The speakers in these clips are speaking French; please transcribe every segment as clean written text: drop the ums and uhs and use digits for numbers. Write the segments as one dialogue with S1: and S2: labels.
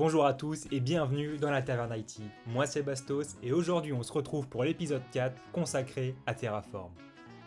S1: Bonjour à tous et bienvenue dans la Taverne IT. Moi c'est Bastos et aujourd'hui on se retrouve pour l'épisode 4 consacré à Terraform.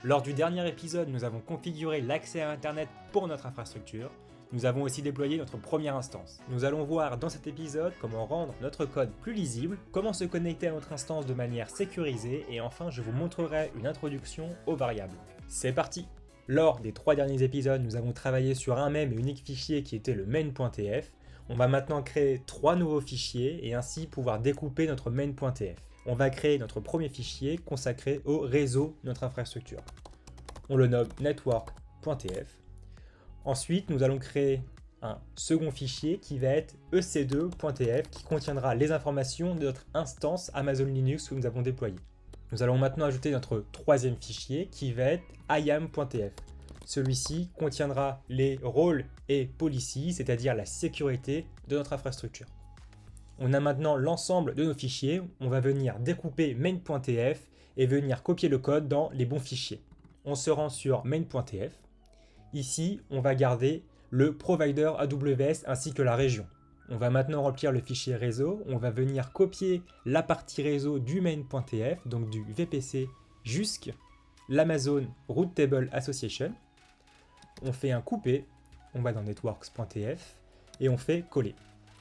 S1: Lors du dernier épisode, nous avons configuré l'accès à Internet pour notre infrastructure. Nous avons aussi déployé notre première instance. Nous allons voir dans cet épisode comment rendre notre code plus lisible, comment se connecter à notre instance de manière sécurisée et enfin je vous montrerai une introduction aux variables. C'est parti! Lors des 3 derniers épisodes, nous avons travaillé sur un même et unique fichier qui était le main.tf. On va maintenant créer 3 nouveaux fichiers et ainsi pouvoir découper notre main.tf. On va créer notre premier fichier consacré au réseau de notre infrastructure. On le nomme network.tf. Ensuite, nous allons créer un second fichier qui va être ec2.tf qui contiendra les informations de notre instance Amazon Linux que nous avons déployée. Nous allons maintenant ajouter notre troisième fichier qui va être iam.tf. Celui-ci contiendra les rôles et policies, c'est-à-dire la sécurité de notre infrastructure. On a maintenant l'ensemble de nos fichiers, on va venir découper main.tf et venir copier le code dans les bons fichiers. On se rend sur main.tf. Ici, on va garder le provider AWS ainsi que la région. On va maintenant remplir le fichier réseau, on va venir copier la partie réseau du main.tf, donc du VPC jusqu'à l'Amazon Route Table Association. On fait un coupé, on va dans networks.tf et on fait coller.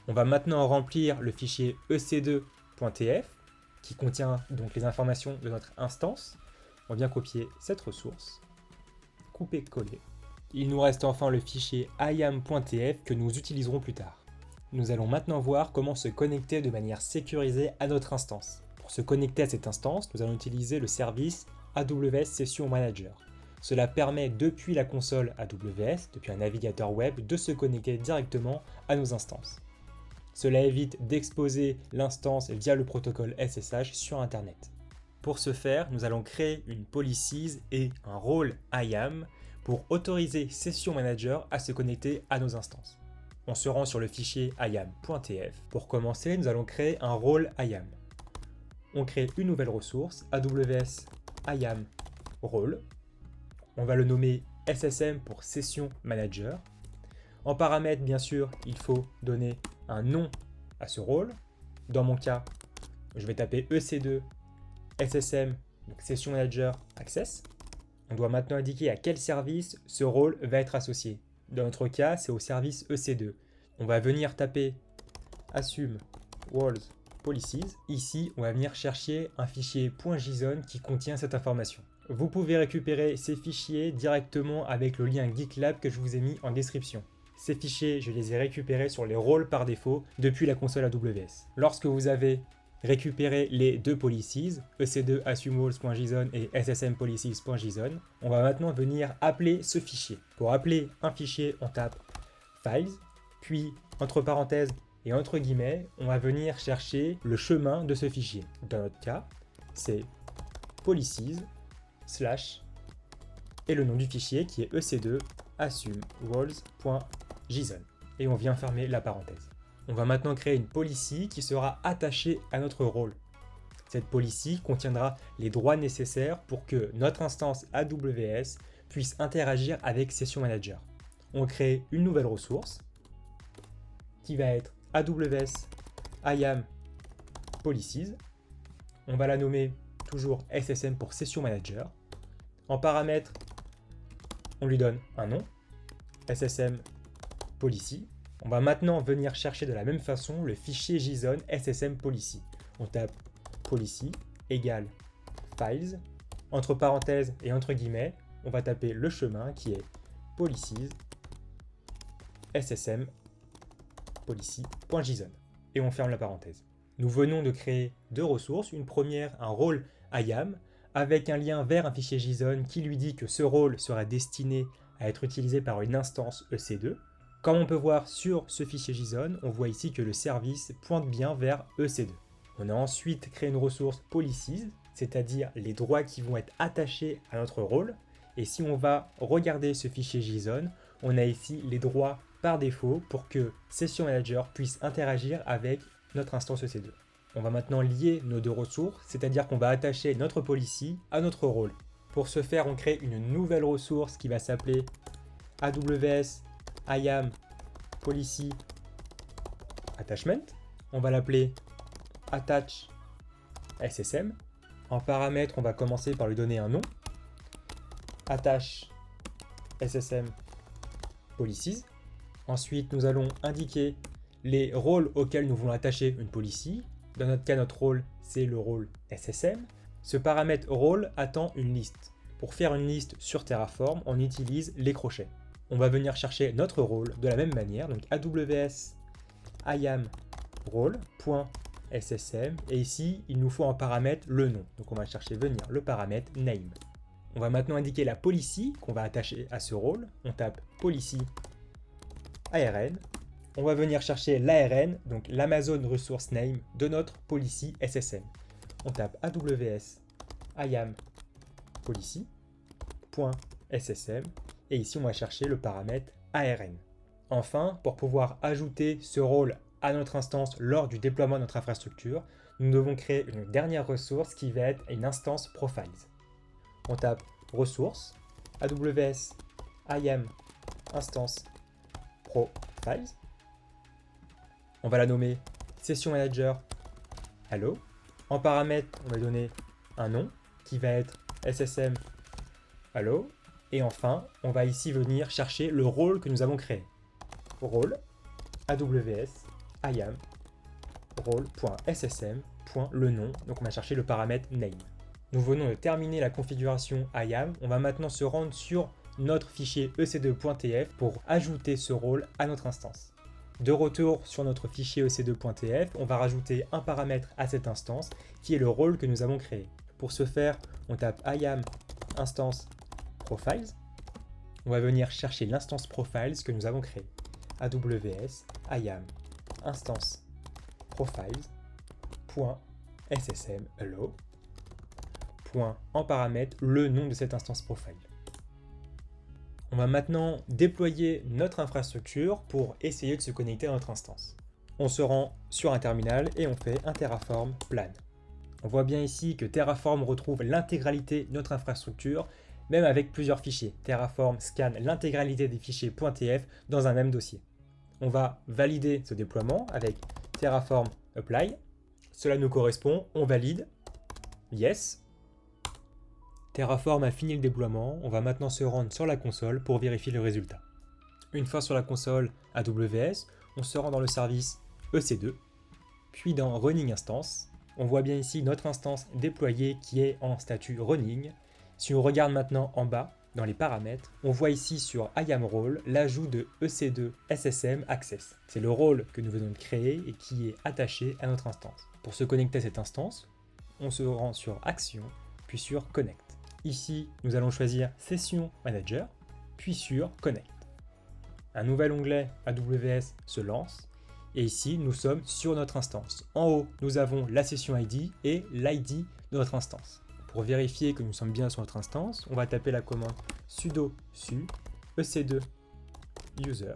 S1: On va maintenant remplir le fichier ec2.tf qui contient donc les informations de notre instance. On vient copier cette ressource, couper, coller. Il nous reste enfin le fichier iam.tf que nous utiliserons plus tard. Nous allons maintenant voir comment se connecter de manière sécurisée à notre instance. Pour se connecter à cette instance, nous allons utiliser le service AWS Session Manager. Cela permet depuis la console AWS, depuis un navigateur web, de se connecter directement à nos instances. Cela évite d'exposer l'instance via le protocole SSH sur Internet. Pour ce faire, nous allons créer une policies et un rôle IAM pour autoriser Session Manager à se connecter à nos instances. On se rend sur le fichier iam.tf. Pour commencer, nous allons créer un rôle IAM. On crée une nouvelle ressource, AWS IAM Role. On va le nommer SSM pour Session Manager. En paramètre, bien sûr, il faut donner un nom à ce rôle. Dans mon cas, je vais taper EC2 SSM, donc Session Manager Access. On doit maintenant indiquer à quel service ce rôle va être associé. Dans notre cas, c'est au service EC2. On va venir taper assume roles policies. Ici, on va venir chercher un fichier .json qui contient cette information. Vous pouvez récupérer ces fichiers directement avec le lien GitLab que je vous ai mis en description. Ces fichiers, je les ai récupérés sur les rôles par défaut depuis la console AWS. Lorsque vous avez récupéré les deux policies, ec2 assumeroles.json et ssm policies.json, on va maintenant venir appeler ce fichier. Pour appeler un fichier, on tape files, puis entre parenthèses et entre guillemets, on va venir chercher le chemin de ce fichier. Dans notre cas, c'est policies / et le nom du fichier qui est ec2 assumeroles.json. Et on vient fermer la parenthèse. On va maintenant créer une policy qui sera attachée à notre rôle. Cette policy contiendra les droits nécessaires pour que notre instance AWS puisse interagir avec Session Manager. On crée une nouvelle ressource qui va être AWS IAM Policies. On va la nommer toujours SSM pour Session Manager. En paramètre, on lui donne un nom, SSM Policy. On va maintenant venir chercher de la même façon le fichier JSON SSM Policy. On tape policy égale files, entre parenthèses et entre guillemets, on va taper le chemin qui est policies ssm policy.json et on ferme la parenthèse. Nous venons de créer deux ressources, une première, un rôle IAM, avec un lien vers un fichier JSON qui lui dit que ce rôle sera destiné à être utilisé par une instance EC2. Comme on peut voir sur ce fichier JSON, on voit ici que le service pointe bien vers EC2. On a ensuite créé une ressource policies, c'est-à-dire les droits qui vont être attachés à notre rôle. Et si on va regarder ce fichier JSON, on a ici les droits par défaut pour que Session Manager puisse interagir avec notre instance EC2. On va maintenant lier nos deux ressources, c'est-à-dire qu'on va attacher notre policy à notre rôle. Pour ce faire, on crée une nouvelle ressource qui va s'appeler AWS IAM Policy attachment. On va l'appeler attach SSM. En paramètre, on va commencer par lui donner un nom. Attach SSM policies. Ensuite, nous allons indiquer les rôles auxquels nous voulons attacher une policy. Dans notre cas, notre rôle, c'est le rôle SSM. Ce paramètre rôle attend une liste. Pour faire une liste sur Terraform, on utilise les crochets. On va venir chercher notre rôle de la même manière, donc AWS IAM role.ssm, et ici, il nous faut en paramètre le nom. Donc on va chercher venir le paramètre name. On va maintenant indiquer la policy qu'on va attacher à ce rôle. On tape policy ARN. On va venir chercher l'ARN, donc l'Amazon Resource Name de notre policy SSM. On tape AWS IAM policy.ssm et ici on va chercher le paramètre ARN. Enfin, pour pouvoir ajouter ce rôle à notre instance lors du déploiement de notre infrastructure, nous devons créer une dernière ressource qui va être une instance profiles. On tape ressources, AWS IAM instance profiles. On va la nommer session manager hello. En paramètre, on va donner un nom qui va être SSM hello. Et enfin, on va ici venir chercher le rôle que nous avons créé. Rôle AWS IAM role.ssm.le nom. Donc on va chercher le paramètre name. Nous venons de terminer la configuration IAM. On va maintenant se rendre sur notre fichier ec2.tf pour ajouter ce rôle à notre instance. De retour sur notre fichier ec2.tf, on va rajouter un paramètre à cette instance qui est le rôle que nous avons créé. Pour ce faire, on tape IAM instance profiles. On va venir chercher l'instance profiles que nous avons créée. AWS IAM instance profiles.ssm hello. En paramètre le nom de cette instance profile. On va maintenant déployer notre infrastructure pour essayer de se connecter à notre instance. On se rend sur un terminal et on fait un Terraform plan. On voit bien ici que Terraform retrouve l'intégralité de notre infrastructure, même avec plusieurs fichiers. Terraform scanne l'intégralité des fichiers .tf dans un même dossier. On va valider ce déploiement avec Terraform apply. Cela nous correspond, on valide. Yes. Terraform a fini le déploiement, on va maintenant se rendre sur la console pour vérifier le résultat. Une fois sur la console AWS, on se rend dans le service EC2, puis dans Running Instance. On voit bien ici notre instance déployée qui est en statut Running. Si on regarde maintenant en bas, dans les paramètres, on voit ici sur IAM Role l'ajout de EC2 SSM Access. C'est le rôle que nous venons de créer et qui est attaché à notre instance. Pour se connecter à cette instance, on se rend sur Action, puis sur Connect. Ici, nous allons choisir Session Manager, puis sur Connect. Un nouvel onglet AWS se lance, et ici, nous sommes sur notre instance. En haut, nous avons la session ID et l'ID de notre instance. Pour vérifier que nous sommes bien sur notre instance, on va taper la commande sudo su ec2 user.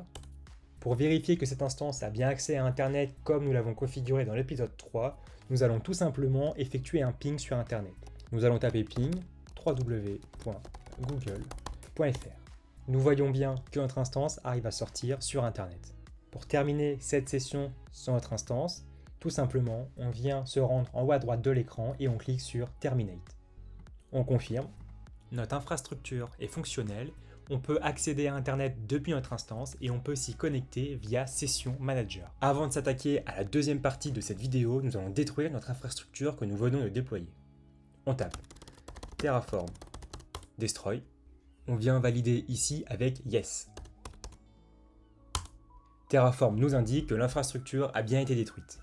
S1: Pour vérifier que cette instance a bien accès à Internet comme nous l'avons configuré dans l'épisode 3, nous allons tout simplement effectuer un ping sur Internet. Nous allons taper ping www.google.fr. Nous voyons bien que notre instance arrive à sortir sur Internet. Pour terminer cette session sur notre instance, tout simplement, on vient se rendre en haut à droite de l'écran et on clique sur Terminate. On confirme. Notre infrastructure est fonctionnelle, on peut accéder à Internet depuis notre instance et on peut s'y connecter via Session Manager. Avant de s'attaquer à la deuxième partie de cette vidéo, nous allons détruire notre infrastructure que nous venons de déployer. On tape Terraform Destroy. On vient valider ici avec Yes. Terraform nous indique que l'infrastructure a bien été détruite.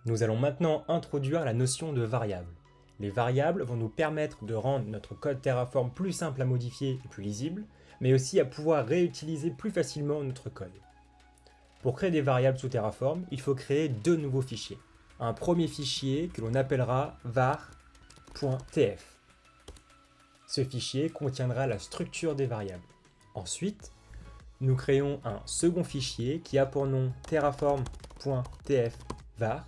S1: Nous allons maintenant introduire la notion de variable. Les variables vont nous permettre de rendre notre code Terraform plus simple à modifier et plus lisible, mais aussi à pouvoir réutiliser plus facilement notre code. Pour créer des variables sous Terraform, il faut créer deux nouveaux fichiers. Un premier fichier que l'on appellera var.tf. Ce fichier contiendra la structure des variables. Ensuite, nous créons un second fichier qui a pour nom terraform.tf var,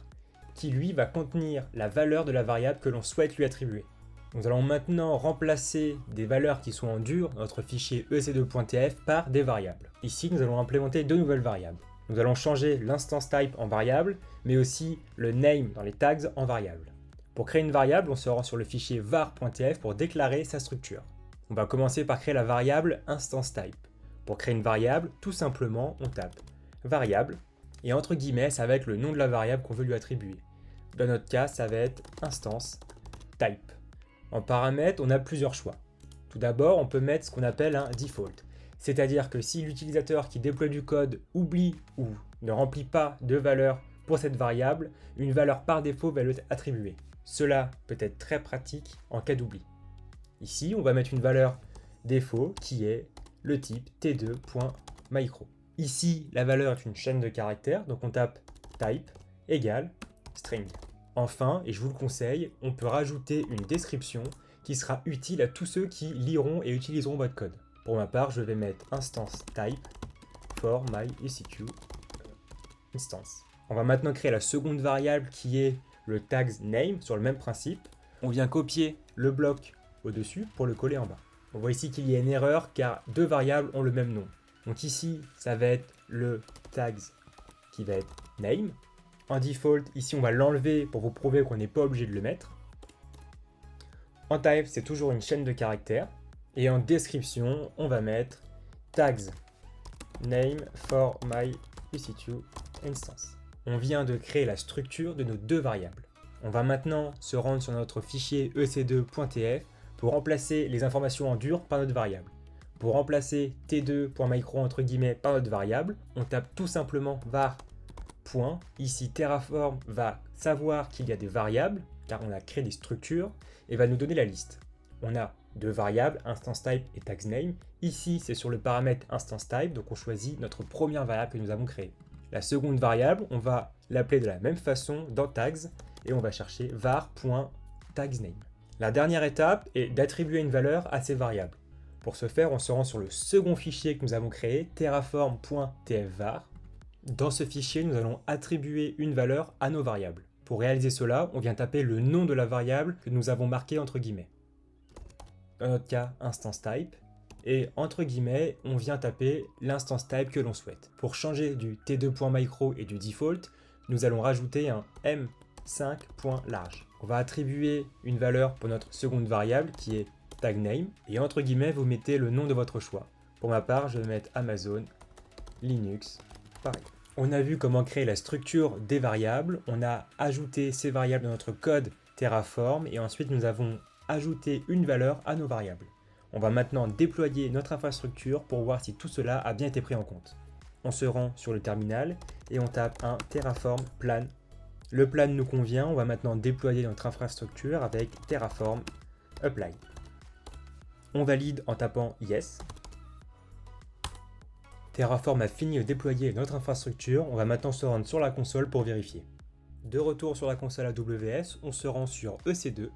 S1: qui lui va contenir la valeur de la variable que l'on souhaite lui attribuer. Nous allons maintenant remplacer des valeurs qui sont en dur dans notre fichier ec2.tf par des variables. Ici, nous allons implémenter deux nouvelles variables. Nous allons changer l'instance type en variable, mais aussi le name dans les tags en variable. Pour créer une variable, on se rend sur le fichier var.tf pour déclarer sa structure. On va commencer par créer la variable instance type. Pour créer une variable, tout simplement, on tape variable, et entre guillemets, ça va être le nom de la variable qu'on veut lui attribuer. Dans notre cas, ça va être instance type. En paramètres, on a plusieurs choix. Tout d'abord, on peut mettre ce qu'on appelle un default. C'est-à-dire que si l'utilisateur qui déploie du code oublie ou ne remplit pas de valeur pour cette variable, une valeur par défaut va lui être attribuée. Cela peut être très pratique en cas d'oubli. Ici, on va mettre une valeur défaut qui est le type t2.micro. Ici, la valeur est une chaîne de caractères, donc on tape type égale string. Enfin, et je vous le conseille, on peut rajouter une description qui sera utile à tous ceux qui liront et utiliseront votre code. Pour ma part, je vais mettre instance type for my EC2 instance. On va maintenant créer la seconde variable qui est le tags name sur le même principe. On vient copier le bloc au-dessus pour le coller en bas. On voit ici qu'il y a une erreur car deux variables ont le même nom. Donc ici, ça va être le tags qui va être name. En default, ici on va l'enlever pour vous prouver qu'on n'est pas obligé de le mettre. En type, c'est toujours une chaîne de caractères. Et en description, on va mettre tags name for my EC2 instance. On vient de créer la structure de nos deux variables. On va maintenant se rendre sur notre fichier ec2.tf pour remplacer les informations en dur par notre variable. Pour remplacer t2.micro entre guillemets par notre variable, on tape tout simplement var. Ici, Terraform va savoir qu'il y a des variables, car on a créé des structures, et va nous donner la liste. On a deux variables, instance type et tags name. Ici, c'est sur le paramètre instance type, donc on choisit notre première variable que nous avons créée. La seconde variable, on va l'appeler de la même façon dans tags, et on va chercher var.tagsName. La dernière étape est d'attribuer une valeur à ces variables. Pour ce faire, on se rend sur le second fichier que nous avons créé, terraform.tfvar. Dans ce fichier, nous allons attribuer une valeur à nos variables. Pour réaliser cela, on vient taper le nom de la variable que nous avons marqué entre guillemets. Dans notre cas, instance type. Et entre guillemets, on vient taper l'instance type que l'on souhaite. Pour changer du t2.micro et du default, nous allons rajouter un m5.large. On va attribuer une valeur pour notre seconde variable qui est tagname. Et entre guillemets, vous mettez le nom de votre choix. Pour ma part, je vais mettre Amazon, Linux, pareil. On a vu comment créer la structure des variables. On a ajouté ces variables dans notre code Terraform. Et ensuite, nous avons ajouté une valeur à nos variables. On va maintenant déployer notre infrastructure pour voir si tout cela a bien été pris en compte. On se rend sur le terminal et on tape un Terraform plan. Le plan nous convient, on va maintenant déployer notre infrastructure avec Terraform apply. On valide en tapant yes. Terraform a fini de déployer notre infrastructure, on va maintenant se rendre sur la console pour vérifier. De retour sur la console AWS, on se rend sur EC2,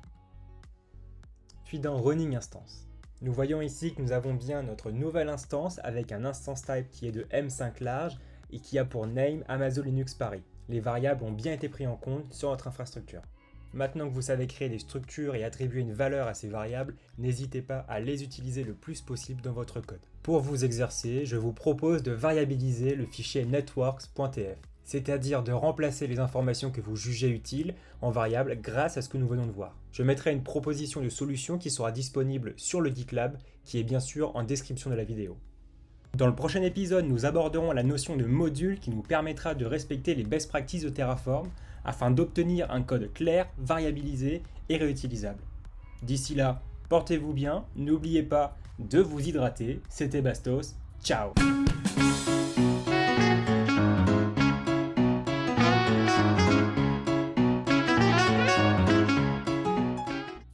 S1: puis dans Running Instance. Nous voyons ici que nous avons bien notre nouvelle instance avec un instance type qui est de M5 large et qui a pour name Amazon Linux Paris. Les variables ont bien été prises en compte sur notre infrastructure. Maintenant que vous savez créer des structures et attribuer une valeur à ces variables, n'hésitez pas à les utiliser le plus possible dans votre code. Pour vous exercer, je vous propose de variabiliser le fichier networks.tf, c'est-à-dire de remplacer les informations que vous jugez utiles en variables grâce à ce que nous venons de voir. Je mettrai une proposition de solution qui sera disponible sur le GitLab, qui est bien sûr en description de la vidéo. Dans le prochain épisode, nous aborderons la notion de module qui nous permettra de respecter les best practices de Terraform afin d'obtenir un code clair, variabilisé et réutilisable. D'ici là, portez-vous bien, n'oubliez pas de vous hydrater. C'était Bastos, ciao!